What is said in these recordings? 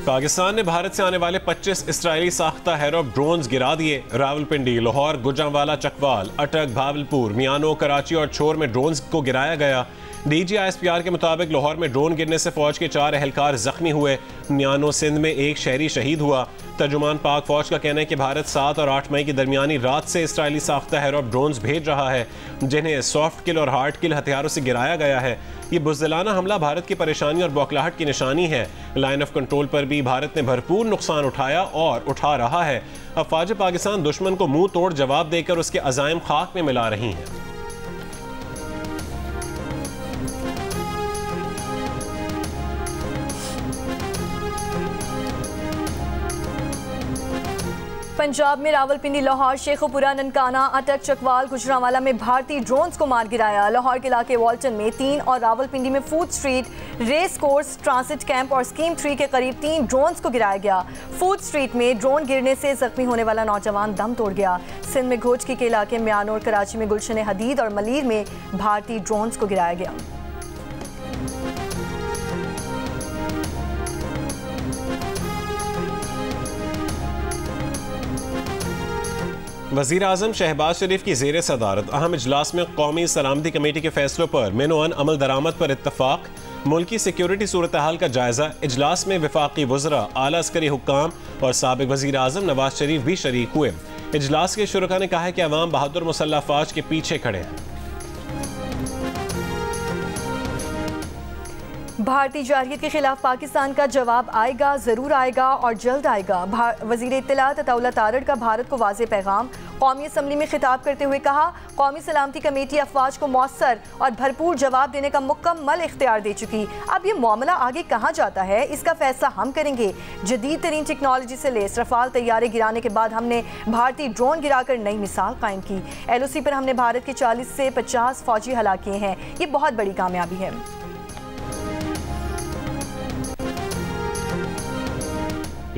पाकिस्तान ने भारत से आने वाले 25 इसराइली साख्ता हेरोप ड्रोन्स गिरा दिए। रावलपिंडी, लाहौर, गुजरांवाला, चकवाल, अटक, भावलपुर, मियानो, कराची और छोर में ड्रोन्स को गिराया गया। DGISPR के मुताबिक लाहौर में ड्रोन गिरने से फौज के 4 एहलकार जख्मी हुए। मियानो सिंध में एक शहरी शहीद हुआ। तर्जुमान पाक फौज का कहना है कि भारत 7 और 8 मई की दरमियानी रात से इसराइली साख्ता हेरोप ड्रोन्स भेज रहा है, जिन्हें सॉफ्ट किल और हार्ड किल हथियारों से गिराया गया है। ये बुज़दिलाना हमला भारत की परेशानी और बौखलाहट की निशानी है। लाइन ऑफ कंट्रोल पर भी भारत ने भरपूर नुकसान उठाया और उठा रहा है। अफवाज पाकिस्तान दुश्मन को मुंह तोड़ जवाब देकर उसके अज़ाइम खाक में मिला रही हैं। पंजाब में रावलपिंडी, लाहौर, शेखुपुरा, ननकाना, अटक, चकवाल, गुजरांवाला में भारतीय ड्रोन्स को मार गिराया। लाहौर के इलाके वाल्टन में 3 और रावलपिंडी में food street, race course, transit camp और स्कीम 3 के करीब 3 ड्रोन्स को गिराया गया। फूड स्ट्रीट में ड्रोन गिरने से जख्मी होने वाला नौजवान दम तोड़ गया। सिंध में घोचकी के इलाके म्यानो और कराची में गुलशन हदीद और मलीर में भारतीय ड्रोन्स को गिराया गया। वज़ीर आज़म शहबाज शरीफ की ज़ेर सदारत अहम इजलास में कौमी सलामती कमेटी के फैसलों पर मेनोअन अमल दरामद पर इत्तफाक। मुल्की सिक्योरिटी सूरत हाल का जायजा। इजलास में वफाकी वज़रा, आला अस्करी हुक्काम और साबिक़ वज़ीर आज़म नवाज शरीफ भी शरीक हुए। इजलास के शुरका ने कहा है कि अवाम बहादुर मुसल्लह फ़ौज के पीछे खड़े हैं। भारतीय जारहियत के खिलाफ पाकिस्तान का जवाब आएगा, जरूर आएगा और जल्द आएगा। वज़ीर इत्तलात अताउल्लाह तारड़ का भारत को वाज़े पैगाम। कौमी असम्बली में खिताब करते हुए कहा, कौमी सलामती कमेटी अफवाज को मौसर और भरपूर जवाब देने का मुकम्मल इख्तियार दे चुकी। अब ये मामला आगे कहाँ जाता है, इसका फैसला हम करेंगे। जदीद तरीन टेक्नोलॉजी से लेस रफाल तैयारे गिराने के बाद हमने भारतीय ड्रोन गिराकर नई मिसाल कायम की। LOC पर हमने भारत के 40 से 50 फौजी हलाक किए हैं। ये बहुत बड़ी कामयाबी है।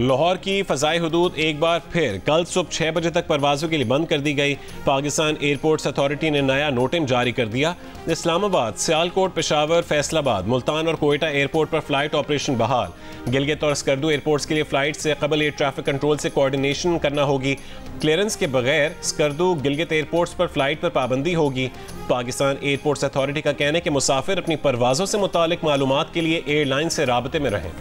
लाहौर की फ़ज़ाई हुदूद एक बार फिर कल सुबह 6 बजे तक परवाज़ों के लिए बंद कर दी गई। पाकिस्तान एयरपोर्ट्स अथॉरिटी ने नया नोटिम जारी कर दिया। इस्लामाबाद, सियालकोट, पेशावर, फैसलाबाद, मुल्तान और कोयटा एयरपोर्ट पर फ्लाइट ऑपरेशन बहाल। गिलगित और स्कर्दू एयरपोर्ट्स के लिए फ़्लाइट से कबल एयर ट्रैफिक कंट्रोल से कोऑर्डिनेशन करना होगी। क्लियरेंस के बगैर स्कर्दू, गिलगित एयरपोर्ट्स पर फ्लाइट पर पाबंदी होगी। पाकिस्तान एयरपोर्ट्स अथॉरिटी का कहना है कि मुसाफिर अपनी परवाज़ों से मुतालिक मालूमात के लिए एयरलाइन से राबते में रहें।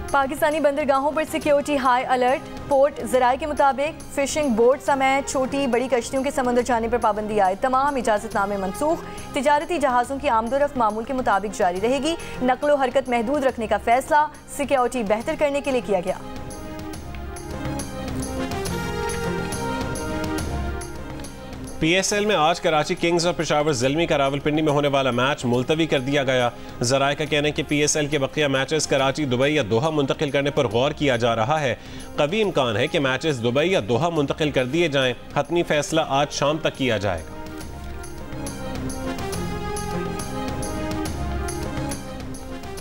पाकिस्तानी बंदरगाहों पर सिक्योरिटी हाई अलर्ट। पोर्ट ज़राए के मुताबिक फिशिंग बोट समेत छोटी बड़ी कश्तियों के समंदर जाने पर पाबंदी आए। तमाम इजाज़तनामे मनसूख। तिजारती जहाज़ों की आमदोरफ्त मामूल के मुताबिक जारी रहेगी। नकलो हरकत महदूद रखने का फैसला सिक्योरिटी बेहतर करने के लिए किया गया। PSL में आज कराची किंग्स और पेशावर ज़ल्मी का रावलपिंडी में होने वाला मैच मुलतवी कर दिया गया। ज़राए का कहना है कि PSL के बकिया मैचेस कराची, दुबई या दोहा मुंतकिल करने पर गौर किया जा रहा है। कभी इम्कान है कि मैचेस दुबई या दोहा मुंतकिल कर दिए जाएं। हतमी फैसला आज शाम तक किया जाएगा।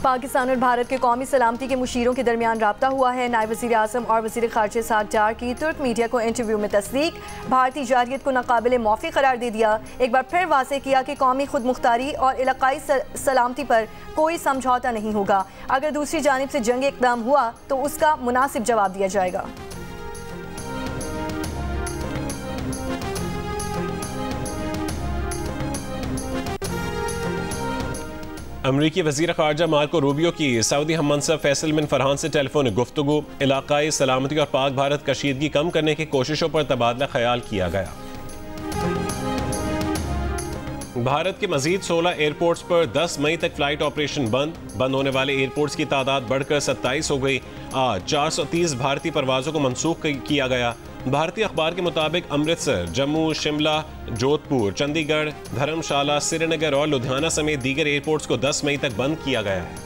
पाकिस्तान और भारत के कौमी सलामती के मुशीरों के दरमियान राब्ता हुआ है। नायब वज़ीर आज़म और वज़ीर ख़ारिजा साद डार की तुर्क मीडिया को इंटरव्यू में तस्दीक। भारतीय जारहियत को नाकाबिले मौक़ी करार दे दिया। एक बार फिर वाज़ेह किया कि कौमी खुद मुख्तारी और इलाक़ाई सलामती पर कोई समझौता नहीं होगा। अगर दूसरी जानिब से जंगी इक़दाम हुआ तो उसका मुनासिब जवाब दिया जाएगा। अमरीकी वज़ीर ख़ारिजा मार्को रूबियो की सऊदी हम मनसब फैसल बिन फरहान से टेलीफोन गुफ्तगू। इलाक़ाई सलामती और पाक भारत कशीदगी कम करने की कोशिशों पर तबादला ख्याल किया गया। भारत के मजीद 16 एयरपोर्ट्स पर 10 मई तक फ्लाइट ऑपरेशन बंद होने वाले एयरपोर्ट्स की तादाद बढ़कर 27 हो गई। आज 430 भारतीय परवाज़ों को मनसूख किया गया। भारतीय अखबार के मुताबिक अमृतसर, जम्मू, शिमला, जोधपुर, चंडीगढ़, धर्मशाला, श्रीनगर और लुधियाना समेत दीगर एयरपोर्ट्स को 10 मई तक बंद किया गया है।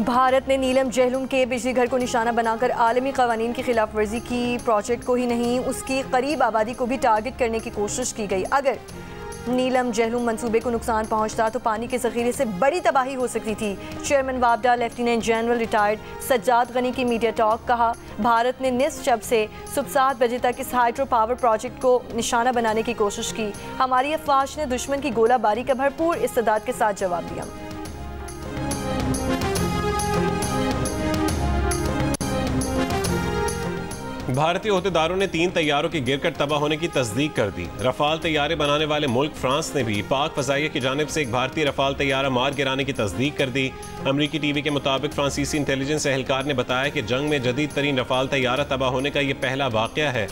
भारत ने नीलम जहलुम के बिजली घर को निशाना बनाकर आलमी कवानीन की खिलाफ वर्जी की। प्रोजेक्ट को ही नहीं, उसकी करीब आबादी को भी टारगेट करने की कोशिश की गई। अगर नीलम जहलूम मंसूबे को नुकसान पहुंचता तो पानी के जखीरे से बड़ी तबाही हो सकती थी। चेयरमैन वापडा lieutenant general retired Sajjad Ghani की मीडिया टॉक। कहा, भारत ने निस शब से सुबह 7 बजे तक इस हाइड्रो पावर प्रोजेक्ट को निशाना बनाने की कोशिश की। हमारी अफवाज ने दुश्मन की गोलाबारी का भरपूर इस्तेदाद के साथ जवाब दिया। भारतीय ओहदेदारों ने 3 तैयारों के गिरकर तबाह होने की तस्दीक कर दी। रफाल तैयारे बनाने वाले मुल्क फ्रांस ने भी पाक फजाइया की जानिब से एक भारतीय रफाल तैयारा मार गिराने की तस्दीक कर दी। अमरीकी टीवी के मुताबिक फ्रांसीसी इंटेलिजेंस एहलकार ने बताया कि जंग में जदीद तरीन रफाल तैयारा तबाह होने का यह पहला वाकया है।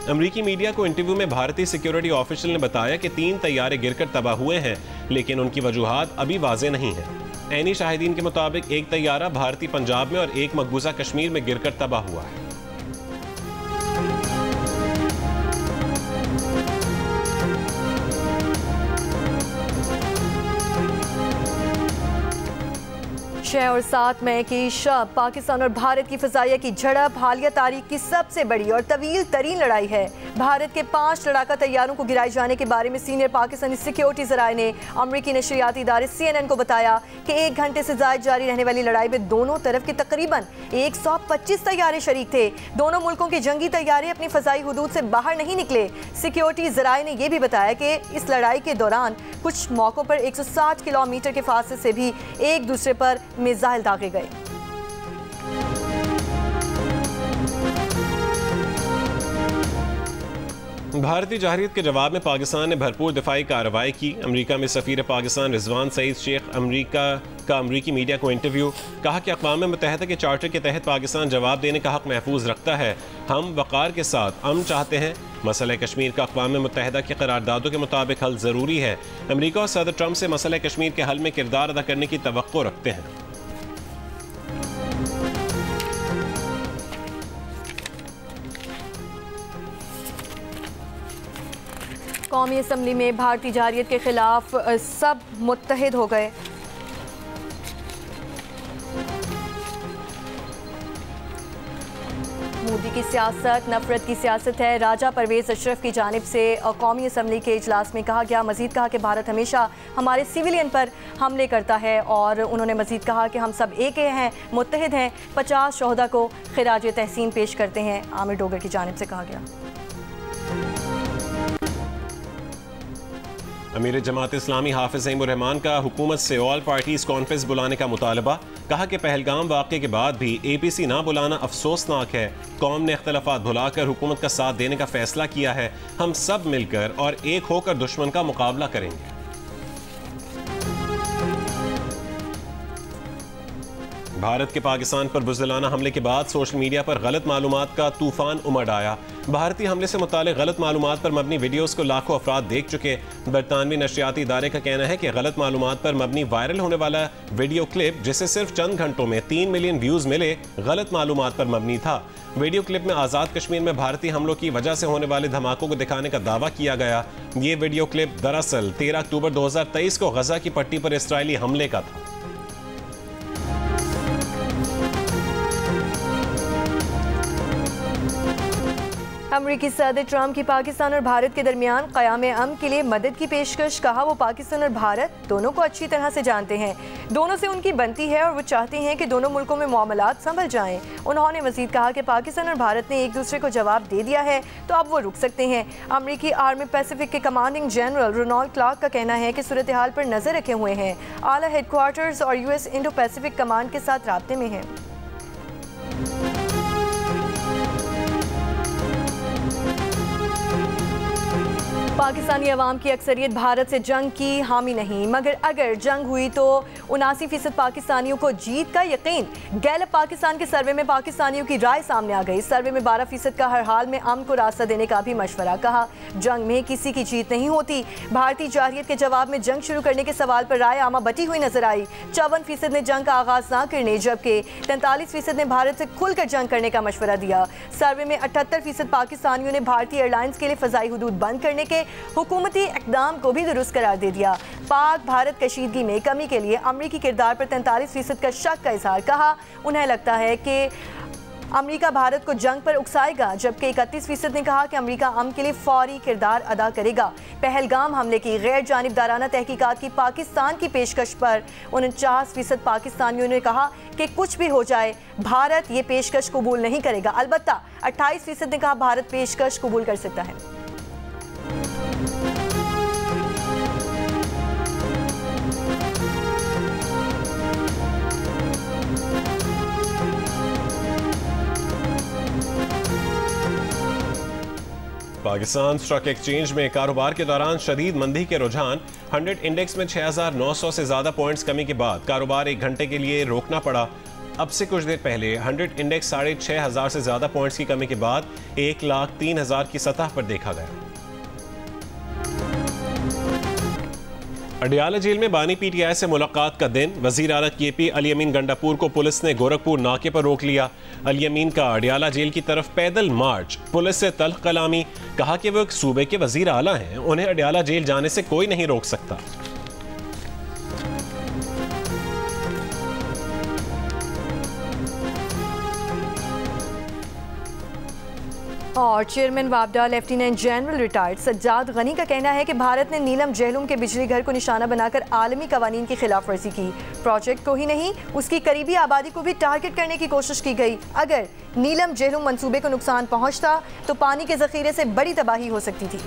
अमरीकी मीडिया को इंटरव्यू में भारतीय सिक्योरिटी ऑफिशियल ने बताया कि 3 तैयारे गिरकर तबाह हुए हैं, लेकिन उनकी वजूहात अभी वाज़ेह नहीं है। ऐनी शाहिदीन के मुताबिक एक तैयारा भारतीय पंजाब में और एक मकबूजा कश्मीर में गिरकर तबाह हुआ है। छह और 7 मई की शब पाकिस्तान और भारत की फजाइया की झड़प हालिया तारीख की सबसे बड़ी और तवील तरीन लड़ाई है। भारत के 5 लड़ाका तैयारों को गिराए जाने के बारे में सीनियर पाकिस्तानी सिक्योरिटी ज़राए ने अमरीकी नशरियाती इदारे CNN को बताया कि 1 घंटे से ज़ायद जारी रहने वाली लड़ाई में दोनों तरफ के तकरीबन 125 तैयारे शरीक थे। दोनों मुल्कों के जंगी तैयारे अपनी फजाई हुदूद से बाहर नहीं निकले। सिक्योरिटी ज़राए ने यह भी बताया कि इस लड़ाई के दौरान कुछ मौक़ों पर 160 किलोमीटर के फासले से भी एक दूसरे पर मिसाइल दागे गए। भारतीय जहरीत के जवाब में पाकिस्तान ने भरपूर दिफाई कार्रवाई की। अमरीका में सफ़ीर पाकिस्तान रिजवान सईद शेख अमरीकी मीडिया को इंटरव्यू। कहा कि अक़वाम मुत्तहिदा के चार्टर के तहत पाकिस्तान जवाब देने का हक़ महफूज रखता है। हम वक़ार के साथ अमन चाहते हैं। मसला कश्मीर का अक़वाम मुत्तहिदा के करारदादों के मुताबिक हल ज़रूरी है। अमरीका और सदर ट्रंप से मसला कश्मीर के हल में किरदार अदा करने की तवक्को रखते हैं। कौमी असम्बली में भारतीय जहरीत के खिलाफ सब मुत्तहिद हो गए। मोदी की सियासत नफरत की सियासत है। राजा परवेज अशरफ की जानिब से कौमी असम्बली के इजलास में कहा गया। मजीद कहा कि भारत हमेशा हमारे सिविलियन पर हमले करता है और उन्होंने मजीद कहा कि हम सब एक हैं, मुत्तहिद हैं। 50 शोहदा को खिराज तहसीन पेश करते हैं। आमिर डोगर की जानिब से कहा गया। अमीर जमात इस्लामी हाफिज ज़हीमुर रहमान का हुकूमत से ऑल पार्टीज कॉन्फ्रेंस बुलाने का मुतालबा। कहा कि पहलगाम वाक़े के बाद भी APC ना बुलाना अफसोसनाक है। कौम ने इख्तलाफात भुलाकर हुकूमत का साथ देने का फैसला किया है। हम सब मिलकर और एक होकर दुश्मन का मुकाबला करेंगे। भारत के पाकिस्तान पर बुज़दिलाना हमले के बाद सोशल मीडिया पर गलत मालूमात का तूफान उमड़ आया। भारतीय हमले से मुतालिक गलत मालूमात पर मबनी वीडियोस को लाखों अफराद देख चुके। बरतानवी नशरियाती इदारे का कहना है कि गलत मालूमात पर मबनी वायरल होने वाला वीडियो क्लिप, जिसे सिर्फ चंद घंटों में 3 मिलियन व्यूज मिले, गलत मालूमात पर मबनी था। वीडियो क्लिप में आज़ाद कश्मीर में भारतीय हमलों की वजह से होने वाले धमाकों को दिखाने का दावा किया गया। ये वीडियो क्लिप दरअसल 13 अक्टूबर 2023 को गजा की पट्टी पर इसराइली हमले का था। अमरीकी सदर ट्रंप की पाकिस्तान और भारत के दरमियान क़याम अमन के लिए मदद की पेशकश। कहा, वो पाकिस्तान और भारत दोनों को अच्छी तरह से जानते हैं। दोनों से उनकी बनती है और वो चाहते हैं कि दोनों मुल्कों में मामलात संभल जाएं। उन्होंने मजीद कहा कि पाकिस्तान और भारत ने एक दूसरे को जवाब दे दिया है तो अब वो रुक सकते हैं। अमरीकी आर्मी पैसिफिक के कमांडिंग जनरल रोनाल्ड क्लार्क का कहना है कि सूरत हाल पर नजर रखे हुए हैं। आला हेडक्वार्टर्स और US इंडो पैसिफिक कमांड के साथ राब्ते में हैं। पाकिस्तानी अवाम की अक्सरियत भारत से जंग की हामी नहीं, मगर अगर जंग हुई तो 79% पाकिस्तानियों को जीत का यकीन। गैलप पाकिस्तान के सर्वे में पाकिस्तानियों की राय सामने आ गई। सर्वे में 12% का हर हाल में अमन को रास्ता देने का भी मशवरा। कहा, जंग में किसी की जीत नहीं होती। भारतीय जाहिरियत के जवाब में जंग शुरू करने के सवाल पर राय आमा बटी हुई नजर आई। 54% ने जंग का आगाज ना करने, जबकि 43% ने भारत से खुलकर जंग करने का मशवरा दिया। सर्वे में 78% पाकिस्तानियों ने भारतीय एयरलाइंस के लिए फजाई हुदूद बंद करने के हुकूमती इक़दाम को भी दुरुस्त करार दे दिया। पाक भारत कशीदगी में कमी के लिए अमरीकी किरदार पर 43% का शक का इजहार। कहा, उन्हें लगता है कि अमेरिका भारत को जंग पर उकसाएगा, जबकि 31% ने कहा कि अमेरिका अमन के लिए फौरी किरदार अदा करेगा। पहलगाम हमले की गैर जानिबदाराना तहकीकात की पाकिस्तान की पेशकश पर 49% पाकिस्तानियों ने कहा कि कुछ भी हो जाए भारत ये पेशकश कबूल नहीं करेगा। अलबत्ता 28% ने कहा भारत पेशकश कबूल कर सकता है। पाकिस्तान स्टॉक एक्सचेंज में कारोबार के दौरान शदीद मंदी के रुझान। 100 इंडेक्स में 6,900 से ज्यादा पॉइंट्स कमी के बाद कारोबार 1 घंटे के लिए रोकना पड़ा। अब से कुछ देर पहले 100 इंडेक्स 6,500 से ज्यादा पॉइंट्स की कमी के बाद 1,03,000 की सतह पर देखा गया। अडियाला जेल में बानी पीटीआई से मुलाकात का दिन। वजीर आला केपी अली अमीन गंडापुर को पुलिस ने गोरखपुर नाके पर रोक लिया। अली अमीन का अडियाला जेल की तरफ पैदल मार्च, पुलिस से तल्ख कलामी। कहा कि वो एक सूबे के वजीर आला हैं, उन्हें अडियाला जेल जाने से कोई नहीं रोक सकता। और चेयरमैन वापडा lieutenant general retired Sajjad Ghani का कहना है कि भारत ने नीलम जहलुम के बिजली घर को निशाना बनाकर आलमी कवानीन की खिलाफ वर्जी की। प्रोजेक्ट को ही नहीं, उसकी करीबी आबादी को भी टारगेट करने की कोशिश की गई। अगर नीलम जहलुम मंसूबे को नुकसान पहुंचता तो पानी के जखीरे से बड़ी तबाही हो सकती थी।